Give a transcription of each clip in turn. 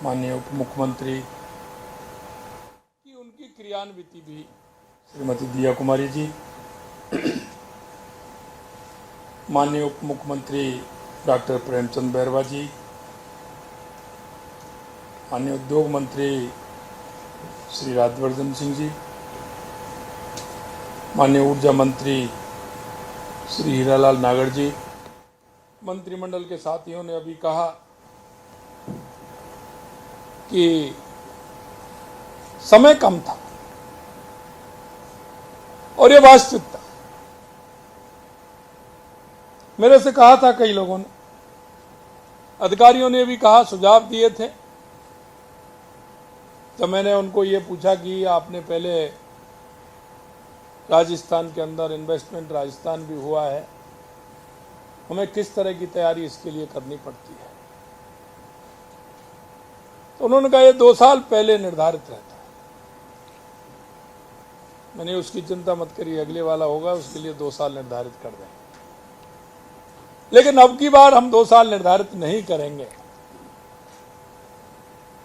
माननीय उप मुख्यमंत्री की उनकी क्रियान्विति भी श्रीमती दिया कुमारी जी, माननीय उप मुख्यमंत्री डॉक्टर प्रेमचंद बैरवा जी, माननीय उद्योग मंत्री श्री राज्यवर्धन सिंह जी, माननीय ऊर्जा मंत्री श्री हीरालाल नागर जी, मंत्रिमंडल के साथियों ने अभी कहा कि समय कम था और ये वास्तविकता। मेरे से कहा था कई लोगों ने, अधिकारियों ने भी कहा, सुझाव दिए थे। जब मैंने उनको ये पूछा कि आपने पहले राजस्थान के अंदर इन्वेस्टमेंट, राजस्थान भी हुआ है, हमें किस तरह की तैयारी इसके लिए करनी पड़ती है, तो उन्होंने कहा ये 2 साल पहले निर्धारित रहता है। मैंने उसकी चिंता मत करिए, अगले वाला होगा उसके लिए 2 साल निर्धारित कर देंगे, लेकिन अब की बार हम 2 साल निर्धारित नहीं करेंगे,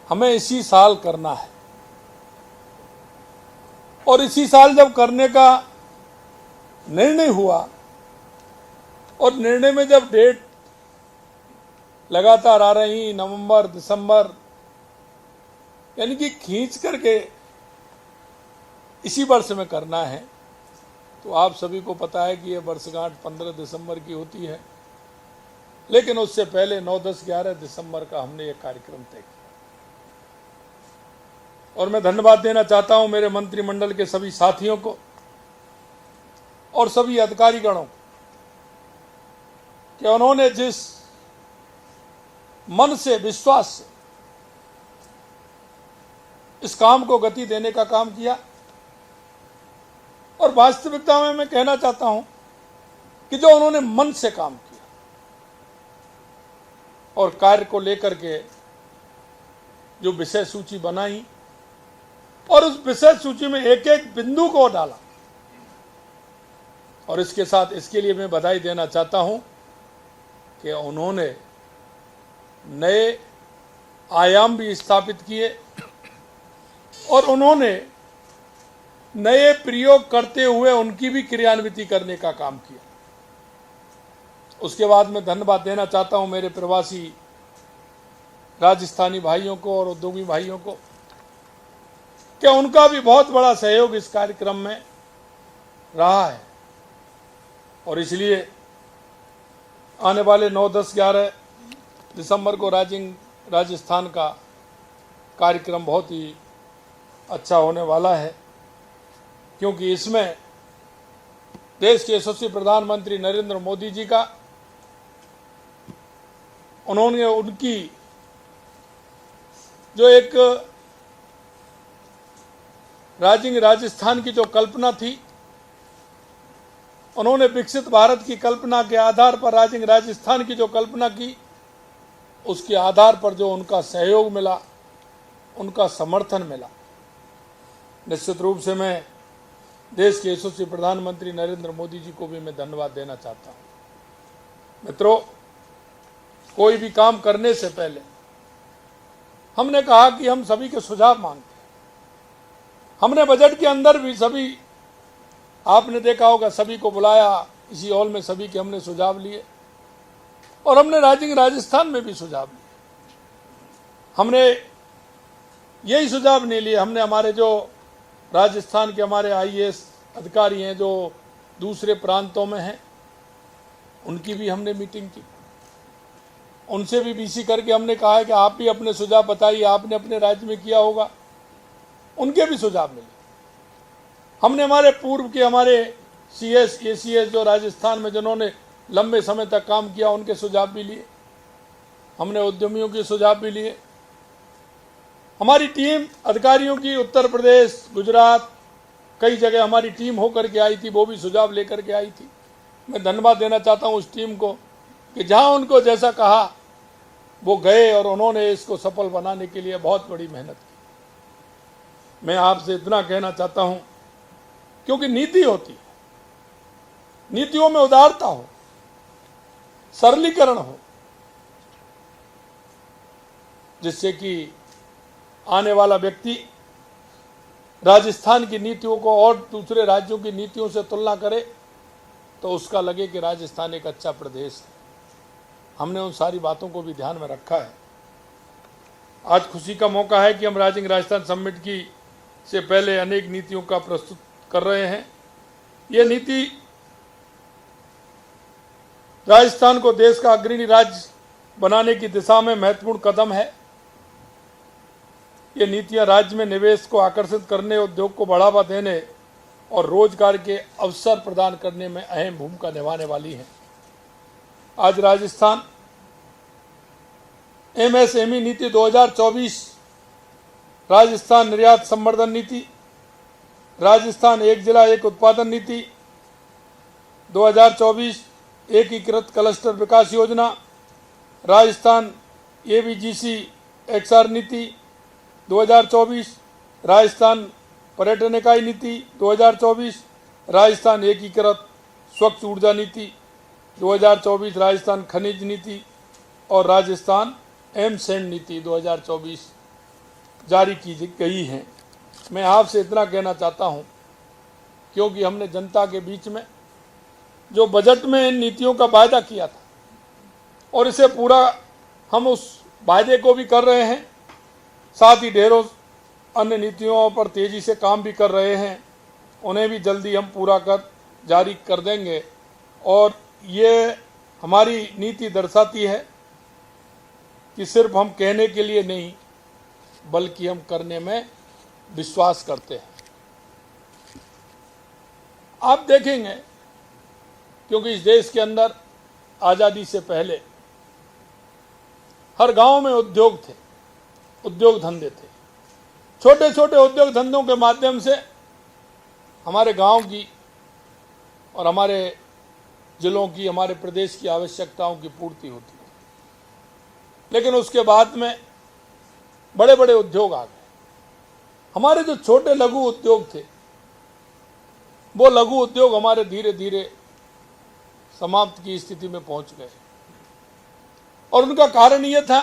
हमें इसी साल करना है। और इसी साल जब करने का निर्णय हुआ और निर्णय में जब डेट लगातार आ रही, नवंबर, दिसंबर, यानी कि खींच करके इसी वर्ष में करना है, तो आप सभी को पता है कि ये वर्षगांठ 15 दिसंबर की होती है, लेकिन उससे पहले 9, 10, 11 दिसंबर का हमने ये कार्यक्रम तय किया। और मैं धन्यवाद देना चाहता हूं मेरे मंत्रिमंडल के सभी साथियों को और सभी अधिकारीगणों को कि उन्होंने जिस मन से, विश्वास से इस काम को गति देने का काम किया। और वास्तविकता में मैं कहना चाहता हूं कि जो उन्होंने मन से काम किया और कार्य को लेकर के जो विषय सूची बनाई और उस विषय सूची में एक एक बिंदु को डाला, और इसके साथ इसके लिए मैं बधाई देना चाहता हूं कि उन्होंने नए आयाम भी स्थापित किए और उन्होंने नए प्रयोग करते हुए उनकी भी क्रियान्विति करने का काम किया। उसके बाद मैं धन्यवाद देना चाहता हूं मेरे प्रवासी राजस्थानी भाइयों को और उद्योगी भाइयों को कि उनका भी बहुत बड़ा सहयोग इस कार्यक्रम में रहा है। और इसलिए आने वाले 9, 10, 11 दिसंबर को राजस्थान का कार्यक्रम बहुत ही अच्छा होने वाला है, क्योंकि इसमें देश के यशस्वी प्रधानमंत्री नरेंद्र मोदी जी का, उन्होंने उनकी जो एक राजस्थान की जो कल्पना थी, उन्होंने विकसित भारत की कल्पना के आधार पर राजस्थान की जो कल्पना की, उसके आधार पर जो उनका सहयोग मिला, उनका समर्थन मिला, निश्चित रूप से मैं देश के यशस्वी प्रधानमंत्री नरेंद्र मोदी जी को भी मैं धन्यवाद देना चाहता हूं। मित्रों, कोई भी काम करने से पहले हमने कहा कि हम सभी के सुझाव मांगते हैं। हमने बजट के अंदर भी सभी, आपने देखा होगा, सभी को बुलाया इसी हॉल में, सभी के हमने सुझाव लिए और हमने राजस्थान में भी सुझाव लिए। हमने यही सुझाव नहीं लिए, हमने हमारे जो राजस्थान के हमारे IAS अधिकारी हैं जो दूसरे प्रांतों में हैं, उनकी भी हमने मीटिंग की, उनसे भी BC करके हमने कहा है कि आप भी अपने सुझाव बताइए, आपने अपने राज्य में किया होगा, उनके भी सुझाव मिले। हमने हमारे पूर्व के हमारे CS, ACS जो राजस्थान में जिन्होंने लंबे समय तक काम किया, उनके सुझाव भी लिए। हमने उद्यमियों के सुझाव भी लिए। हमारी टीम अधिकारियों की उत्तर प्रदेश, गुजरात, कई जगह हमारी टीम होकर के आई थी, वो भी सुझाव लेकर के आई थी। मैं धन्यवाद देना चाहता हूं उस टीम को कि जहां उनको जैसा कहा वो गए और उन्होंने इसको सफल बनाने के लिए बहुत बड़ी मेहनत की। मैं आपसे इतना कहना चाहता हूं, क्योंकि नीति होती है, नीतियों में उदारता हो, सरलीकरण हो, जिससे कि आने वाला व्यक्ति राजस्थान की नीतियों को और दूसरे राज्यों की नीतियों से तुलना करे तो उसका लगे कि राजस्थान एक अच्छा प्रदेश है। हमने उन सारी बातों को भी ध्यान में रखा है। आज खुशी का मौका है कि हम राइजिंग राजस्थान समिट की से पहले अनेक नीतियों का प्रस्तुत कर रहे हैं। ये नीति राजस्थान को देश का अग्रणी राज्य बनाने की दिशा में महत्वपूर्ण कदम है। ये नीतियां राज्य में निवेश को आकर्षित करने, उद्योग को बढ़ावा देने और रोजगार के अवसर प्रदान करने में अहम भूमिका निभाने वाली हैं। आज राजस्थान एमएसएमई नीति 2024, राजस्थान निर्यात संवर्धन नीति, राजस्थान एक जिला एक उत्पादन नीति 2024, एकीकृत क्लस्टर विकास योजना, राजस्थान एबीजीसी एक्सआर नीति 2024, राजस्थान पर्यटन इकाई नीति 2024, राजस्थान एकीकृत स्वच्छ ऊर्जा नीति 2024, राजस्थान खनिज नीति और राजस्थान एमसेंड नीति 2024 जारी की गई हैं। मैं आपसे इतना कहना चाहता हूं, क्योंकि हमने जनता के बीच में जो बजट में इन नीतियों का वायदा किया था और इसे पूरा हम उस वायदे को भी कर रहे हैं, साथ ही ढेरों अन्य नीतियों पर तेजी से काम भी कर रहे हैं। उन्हें भी जल्दी हम पूरा कर जारी कर देंगे। और ये हमारी नीति दर्शाती है कि सिर्फ हम कहने के लिए नहीं बल्कि हम करने में विश्वास करते हैं। आप देखेंगे, क्योंकि इस देश के अंदर आज़ादी से पहले हर गांव में उद्योग थे, उद्योग धंधे थे। छोटे छोटे उद्योग धंधों के माध्यम से हमारे गांव की और हमारे जिलों की, हमारे प्रदेश की आवश्यकताओं की पूर्ति होती है। लेकिन उसके बाद में बड़े बड़े उद्योग आ गए। हमारे जो छोटे लघु उद्योग थे, वो लघु उद्योग हमारे धीरे धीरे समाप्त की स्थिति में पहुंच गए। और उनका कारण ये था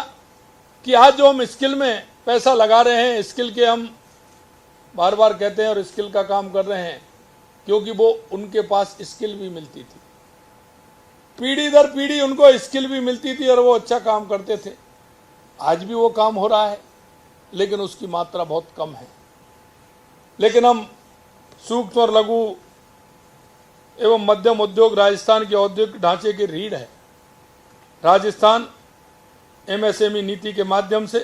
कि आज जो हम स्किल में पैसा लगा रहे हैं, स्किल के हम बार बार कहते हैं और स्किल का काम कर रहे हैं, क्योंकि वो उनके पास स्किल भी मिलती थी, पीढ़ी दर पीढ़ी उनको स्किल भी मिलती थी और वो अच्छा काम करते थे। आज भी वो काम हो रहा है, लेकिन उसकी मात्रा बहुत कम है। लेकिन हम सूक्ष्म और लघु एवं मध्यम उद्योग राजस्थान के औद्योगिक ढांचे की रीढ़ है। राजस्थान एमएसएमई नीति के माध्यम से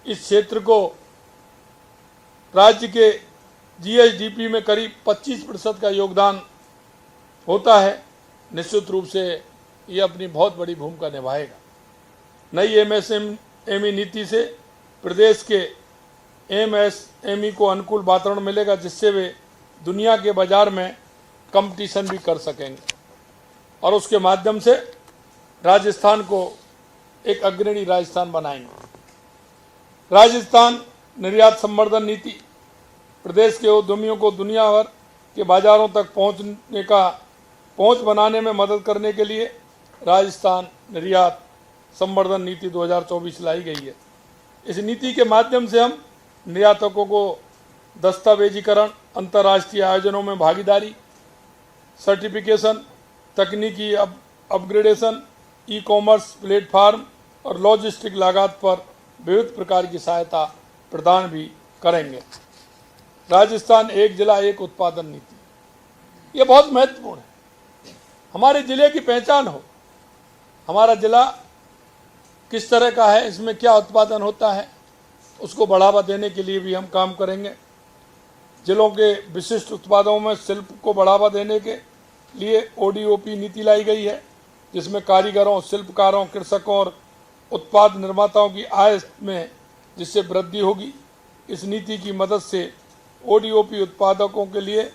इस क्षेत्र को राज्य के जीएसडीपी में करीब 25% का योगदान होता है। निश्चित रूप से ये अपनी बहुत बड़ी भूमिका निभाएगा। नई एमएसएमई नीति से प्रदेश के एमएसएमई को अनुकूल वातावरण मिलेगा, जिससे वे दुनिया के बाजार में कंपटीशन भी कर सकेंगे और उसके माध्यम से राजस्थान को एक अग्रणी राजस्थान बनाएंगे। राजस्थान निर्यात संवर्धन नीति प्रदेश के उद्यमियों को दुनिया भर के बाजारों तक पहुंच बनाने में मदद करने के लिए राजस्थान निर्यात संवर्धन नीति 2024 लाई गई है। इस नीति के माध्यम से हम निर्यातकों को दस्तावेजीकरण, अंतर्राष्ट्रीय आयोजनों में भागीदारी, सर्टिफिकेशन, तकनीकी अपग्रेडेशन, ई कॉमर्स प्लेटफार्म और लॉजिस्टिक लागत पर विविध प्रकार की सहायता प्रदान भी करेंगे। राजस्थान एक जिला एक उत्पादन नीति, ये बहुत महत्वपूर्ण है। हमारे जिले की पहचान हो, हमारा जिला किस तरह का है, इसमें क्या उत्पादन होता है, उसको बढ़ावा देने के लिए भी हम काम करेंगे। जिलों के विशिष्ट उत्पादों में शिल्प को बढ़ावा देने के लिए ओडीओपी नीति लाई गई है, जिसमें कारीगरों, शिल्पकारों, कृषकों और उत्पाद निर्माताओं की आय में जिससे वृद्धि होगी। इस नीति की मदद से ओडीओपी उत्पादकों के लिए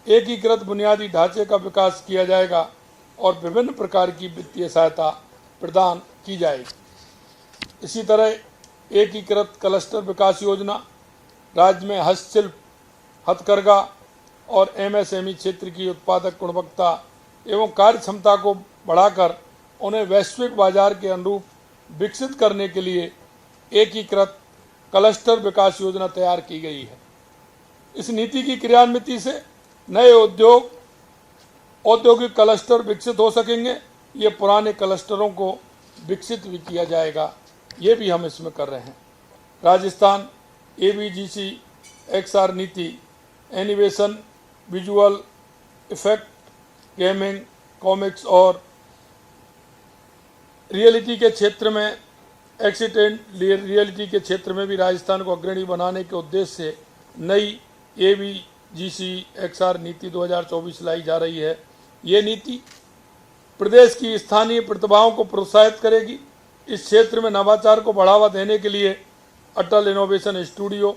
एकीकृत बुनियादी ढांचे का विकास किया जाएगा और विभिन्न प्रकार की वित्तीय सहायता प्रदान की जाएगी। इसी तरह एकीकृत क्लस्टर विकास योजना राज्य में हस्तशिल्प, हथकरघा और एमएसएमई क्षेत्र की उत्पादक गुणवत्ता एवं कार्य क्षमता को बढ़ाकर उन्हें वैश्विक बाजार के अनुरूप विकसित करने के लिए एकीकृत क्लस्टर विकास योजना तैयार की गई है। इस नीति की क्रियान्विति से नए औद्योगिक क्लस्टर विकसित हो सकेंगे। ये पुराने क्लस्टरों को विकसित भी किया जाएगा, ये भी हम इसमें कर रहे हैं। राजस्थान ABGC XR नीति animation, visual effect, gaming, comics और रियलिटी के क्षेत्र में एक्सीटेंट रियलिटी के क्षेत्र में भी राजस्थान को अग्रणी बनाने के उद्देश्य से नई ABGC XR नीति 2024 लाई जा रही है। ये नीति प्रदेश की स्थानीय प्रतिभाओं को प्रोत्साहित करेगी। इस क्षेत्र में नवाचार को बढ़ावा देने के लिए अटल इनोवेशन स्टूडियो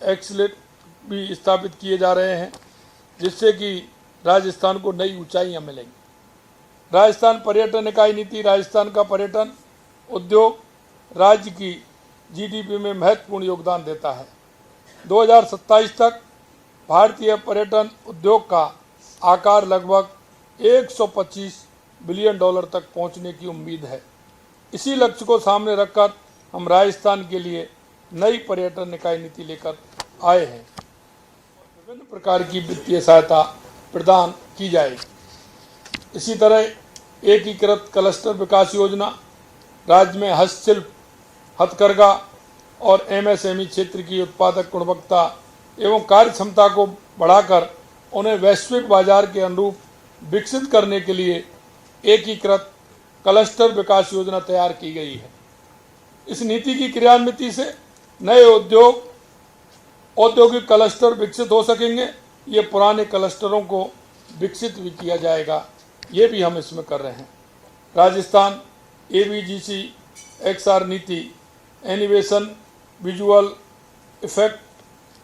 एक्सलेट भी स्थापित किए जा रहे हैं, जिससे कि राजस्थान को नई ऊंचाइयां मिलेंगी। राजस्थान पर्यटन इकाई नीति राजस्थान का पर्यटन उद्योग राज्य की GDP में महत्वपूर्ण योगदान देता है। 2027 तक भारतीय पर्यटन उद्योग का आकार लगभग $125 बिलियन तक पहुंचने की उम्मीद है। इसी लक्ष्य को सामने रखकर हम राजस्थान के लिए नई पर्यटन इकाई नीति लेकर आए हैं। विभिन्न प्रकार की वित्तीय सहायता प्रदान की जाएगी। इसी तरह एकीकृत क्लस्टर विकास योजना राज्य में हस्तशिल्प, हथकरघा और MSME क्षेत्र की उत्पादक गुणवत्ता एवं कार्य क्षमता को बढ़ाकर उन्हें वैश्विक बाजार के अनुरूप विकसित करने के लिए एकीकृत क्लस्टर विकास योजना तैयार की गई है। इस नीति की क्रियान्विति से नए औद्योगिक क्लस्टर विकसित हो सकेंगे। ये पुराने क्लस्टरों को विकसित भी किया जाएगा, ये भी हम इसमें कर रहे हैं। राजस्थान ABGC XR नीति animation, visual effect,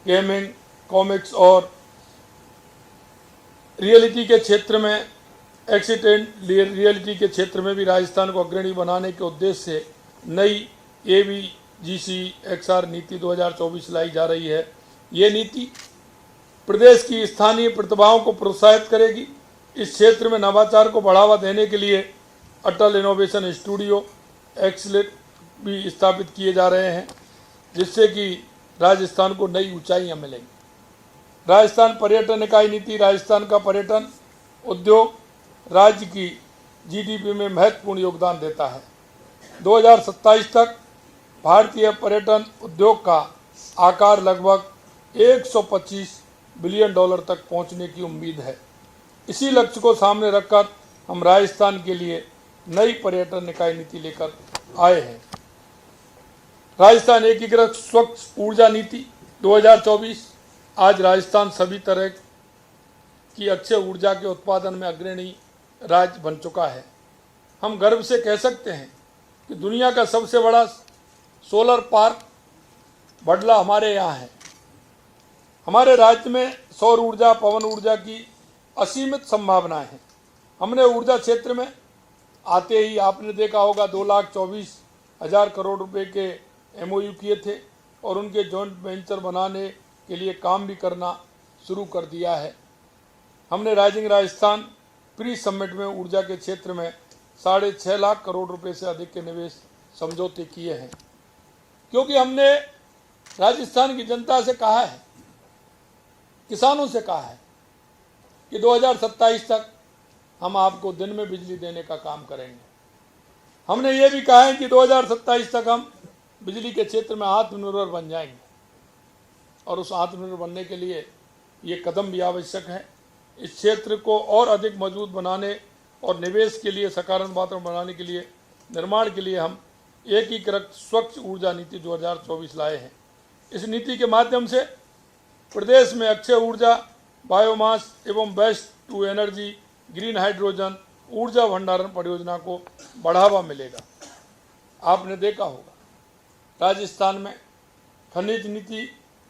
gaming, comics और रियलिटी के क्षेत्र में एक्सीटेंट रियलिटी के क्षेत्र में भी राजस्थान को अग्रणी बनाने के उद्देश्य से नई ABGC XR नीति 2024 लाई जा रही है। ये नीति प्रदेश की स्थानीय प्रतिभाओं को प्रोत्साहित करेगी। इस क्षेत्र में नवाचार को बढ़ावा देने के लिए अटल इनोवेशन स्टूडियो एक्सलेट भी स्थापित किए जा रहे हैं, जिससे कि राजस्थान को नई ऊंचाइयां मिलेंगी। राजस्थान पर्यटन इकाई नीति राजस्थान का पर्यटन उद्योग राज्य की GDP में महत्वपूर्ण योगदान देता है। 2027 तक भारतीय पर्यटन उद्योग का आकार लगभग $125 बिलियन तक पहुंचने की उम्मीद है। इसी लक्ष्य को सामने रखकर हम राजस्थान के लिए नई पर्यटन इकाई नीति लेकर आए हैं। राजस्थान एकीकृत स्वच्छ ऊर्जा नीति 2024 आज राजस्थान सभी तरह की अक्षय ऊर्जा के उत्पादन में अग्रणी राज्य बन चुका है। हम गर्व से कह सकते हैं कि दुनिया का सबसे बड़ा सोलर पार्क बडला हमारे यहाँ है। हमारे राज्य में सौर ऊर्जा, पवन ऊर्जा की असीमित संभावनाएं हैं। हमने ऊर्जा क्षेत्र में आते ही आपने देखा होगा 2,24,000 करोड़ रुपए के MOU किए थे और उनके जॉइंट वेंचर बनाने के लिए काम भी करना शुरू कर दिया है। हमने राइजिंग राजस्थान प्री समिट में ऊर्जा के क्षेत्र में 6.5 लाख करोड़ रुपए से अधिक के निवेश समझौते किए हैं, क्योंकि हमने राजस्थान की जनता से कहा है, किसानों से कहा है कि 2027 तक हम आपको दिन में बिजली देने का काम करेंगे। हमने ये भी कहा है कि 2027 तक हम बिजली के क्षेत्र में आत्मनिर्भर बन जाएंगे और उस आत्मनिर्भर बनने के लिए ये कदम भी आवश्यक है। इस क्षेत्र को और अधिक मजबूत बनाने और निवेश के लिए सकारात्मक वातावरण बनाने के लिए निर्माण के लिए हम एकीकृत स्वच्छ ऊर्जा नीति 2024 लाए हैं। इस नीति के माध्यम से प्रदेश में अक्षय ऊर्जा, बायोमास एवं waste to energy, green hydrogen ऊर्जा भंडारण परियोजना को बढ़ावा मिलेगा। आपने देखा होगा राजस्थान में खनिज नीति,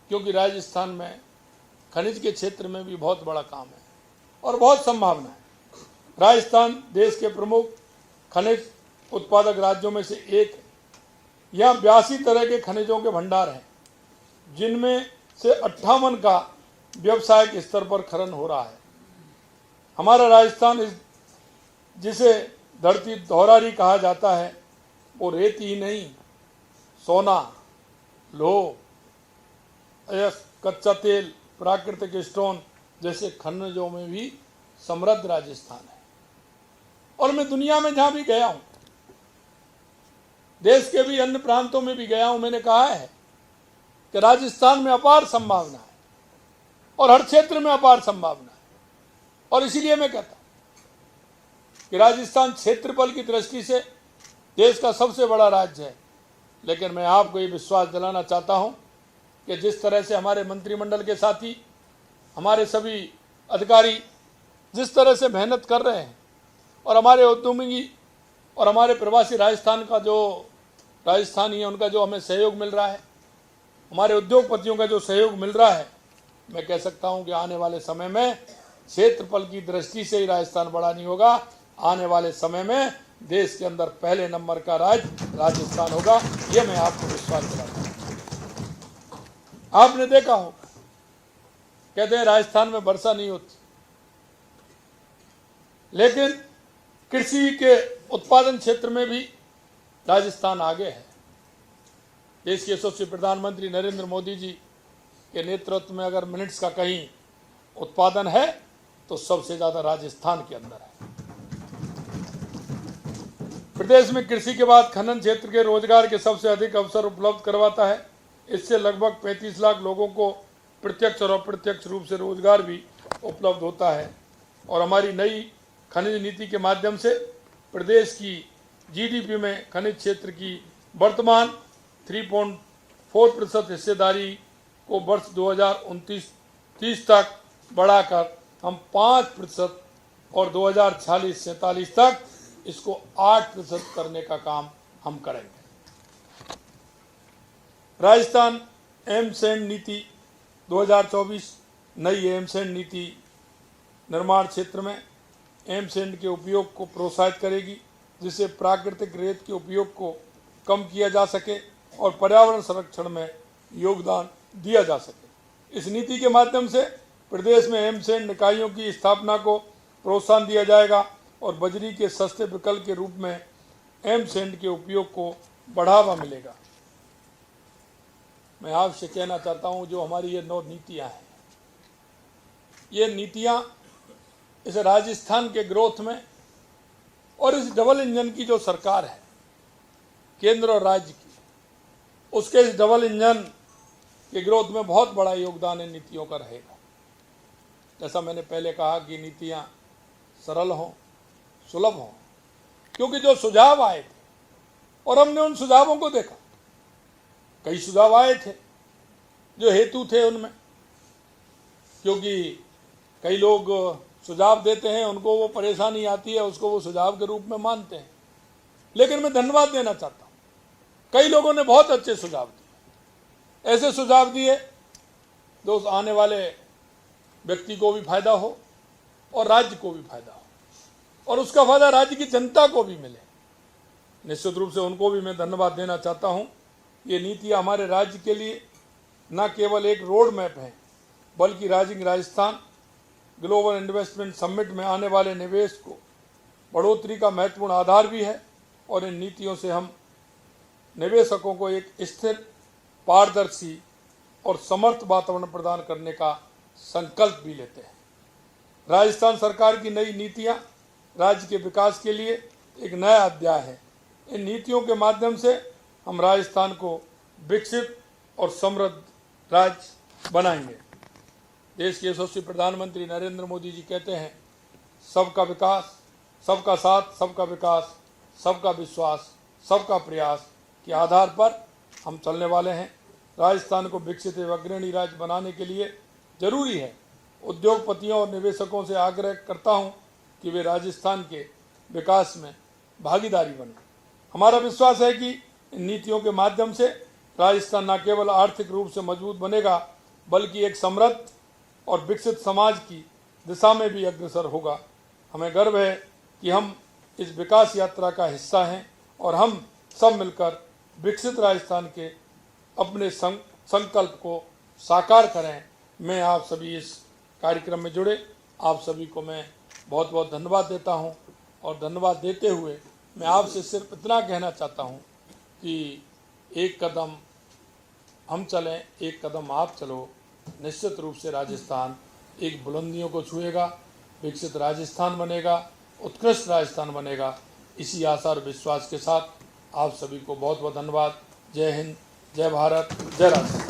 क्योंकि राजस्थान में खनिज के क्षेत्र में भी बहुत बड़ा काम है और बहुत संभावना है। राजस्थान देश के प्रमुख खनिज उत्पादक राज्यों में से एक है। यहाँ 82 तरह के खनिजों के भंडार हैं, जिनमें से 58 का व्यवसायिक स्तर पर खनन हो रहा है। हमारा राजस्थान जिसे धरती धौरारी कहा जाता है, वो रेत ही नहीं, सोना, लोह, अयस्क, कच्चा तेल, प्राकृतिक स्टोन जैसे खनिजों में भी समृद्ध राजस्थान है। और मैं दुनिया में जहां भी गया हूं, देश के भी अन्य प्रांतों में भी गया हूं, मैंने कहा है कि राजस्थान में अपार संभावना है और हर क्षेत्र में अपार संभावना है। और इसीलिए मैं कहता हूं कि राजस्थान क्षेत्रफल की दृष्टि से देश का सबसे बड़ा राज्य है। लेकिन मैं आपको ये विश्वास दिलाना चाहता हूं कि जिस तरह से हमारे मंत्रिमंडल के साथी, हमारे सभी अधिकारी जिस तरह से मेहनत कर रहे हैं और हमारे उद्यमी और हमारे प्रवासी राजस्थान का जो राजस्थानी है उनका जो हमें सहयोग मिल रहा है, हमारे उद्योगपतियों का जो सहयोग मिल रहा है, मैं कह सकता हूं कि आने वाले समय में क्षेत्रफल की दृष्टि से ही राजस्थान बड़ा नहीं होगा, आने वाले समय में देश के अंदर पहले नंबर का राज्य राजस्थान होगा। यह मैं आपको विश्वास दिलाता हूं। आपने देखा होगा, कहते हैं राजस्थान में वर्षा नहीं होती, लेकिन कृषि के उत्पादन क्षेत्र में भी राजस्थान आगे है। देश के यशस्वी प्रधानमंत्री नरेंद्र मोदी जी के नेतृत्व में अगर मिनट्स का कहीं उत्पादन है तो सबसे ज्यादा राजस्थान के अंदर है। प्रदेश में कृषि के बाद खनन क्षेत्र के रोजगार के सबसे अधिक अवसर उपलब्ध करवाता है। इससे लगभग 35 लाख लोगों को प्रत्यक्ष और अप्रत्यक्ष रूप से रोजगार भी उपलब्ध होता है। और हमारी नई खनिज नीति के माध्यम से प्रदेश की जीडीपी में खनिज क्षेत्र की वर्तमान 3.4% हिस्सेदारी को वर्ष 2029-30 तक बढ़ाकर हम 5% और 2046-47 तक इसको 8% करने का काम हम करेंगे। राजस्थान एमसेंड नीति 2024 नई एमसेंड नीति निर्माण क्षेत्र में एमसेंड के उपयोग को प्रोत्साहित करेगी, जिससे प्राकृतिक रेत के उपयोग को कम किया जा सके और पर्यावरण संरक्षण में योगदान दिया जा सके। इस नीति के माध्यम से प्रदेश में एमसेंड इकाइयों की स्थापना को प्रोत्साहन दिया जाएगा और बजरी के सस्ते विकल्प के रूप में एमसेंड के उपयोग को बढ़ावा मिलेगा। मैं आपसे कहना चाहता हूं, जो हमारी ये 9 नीतियां हैं, ये नीतियां इस राजस्थान के ग्रोथ में और इस डबल इंजन की जो सरकार है केंद्र और राज्य की, उसके इस डबल इंजन के ग्रोथ में बहुत बड़ा योगदान इन नीतियों का रहेगा। जैसा मैंने पहले कहा कि नीतियां सरल हों, सुलभ हों, क्योंकि जो सुझाव आए थे और हमने उन सुझावों को देखा, कई सुझाव आए थे जो हेतु थे उनमें, क्योंकि कई लोग सुझाव देते हैं, उनको वो परेशानी आती है, उसको वो सुझाव के रूप में मानते हैं। लेकिन मैं धन्यवाद देना चाहता हूं, कई लोगों ने बहुत अच्छे सुझाव दिए, ऐसे सुझाव दिए जो उस आने वाले व्यक्ति को भी फायदा हो और राज्य को भी फायदा हो और उसका फायदा राज्य की जनता को भी मिले। निश्चित रूप से उनको भी मैं धन्यवाद देना चाहता हूं। ये नीतियां हमारे राज्य के लिए न केवल एक रोड मैप है, बल्कि rising Rajasthan global investment summit में आने वाले निवेश को बढ़ोतरी का महत्वपूर्ण आधार भी है। और इन नीतियों से हम निवेशकों को एक स्थिर, पारदर्शी और समर्थ वातावरण प्रदान करने का संकल्प भी लेते हैं। राजस्थान सरकार की नई नीतियां राज्य के विकास के लिए एक नया अध्याय है। इन नीतियों के माध्यम से हम राजस्थान को विकसित और समृद्ध राज्य बनाएंगे। देश के यशस्वी प्रधानमंत्री नरेंद्र मोदी जी कहते हैं, सबका विकास, सबका साथ, सबका विकास, सबका विश्वास, सबका प्रयास के आधार पर हम चलने वाले हैं। राजस्थान को विकसित एवं अग्रणी राज्य बनाने के लिए जरूरी है, उद्योगपतियों और निवेशकों से आग्रह करता हूं कि वे राजस्थान के विकास में भागीदारी बने। हमारा विश्वास है कि इन नीतियों के माध्यम से राजस्थान न केवल आर्थिक रूप से मजबूत बनेगा, बल्कि एक समृद्ध और विकसित समाज की दिशा में भी अग्रसर होगा। हमें गर्व है कि हम इस विकास यात्रा का हिस्सा हैं और हम सब मिलकर विकसित राजस्थान के अपने संकल्प को साकार करें। मैं आप सभी इस कार्यक्रम में जुड़े आप सभी को मैं बहुत बहुत धन्यवाद देता हूं और धन्यवाद देते हुए मैं आपसे सिर्फ इतना कहना चाहता हूं कि एक कदम हम चलें, एक कदम आप चलो, निश्चित रूप से राजस्थान एक बुलंदियों को छुएगा, विकसित राजस्थान बनेगा, उत्कृष्ट राजस्थान बनेगा। इसी आशा और विश्वास के साथ आप सभी को बहुत बहुत धन्यवाद। जय हिंद, जय भारत, जय राजस्थान।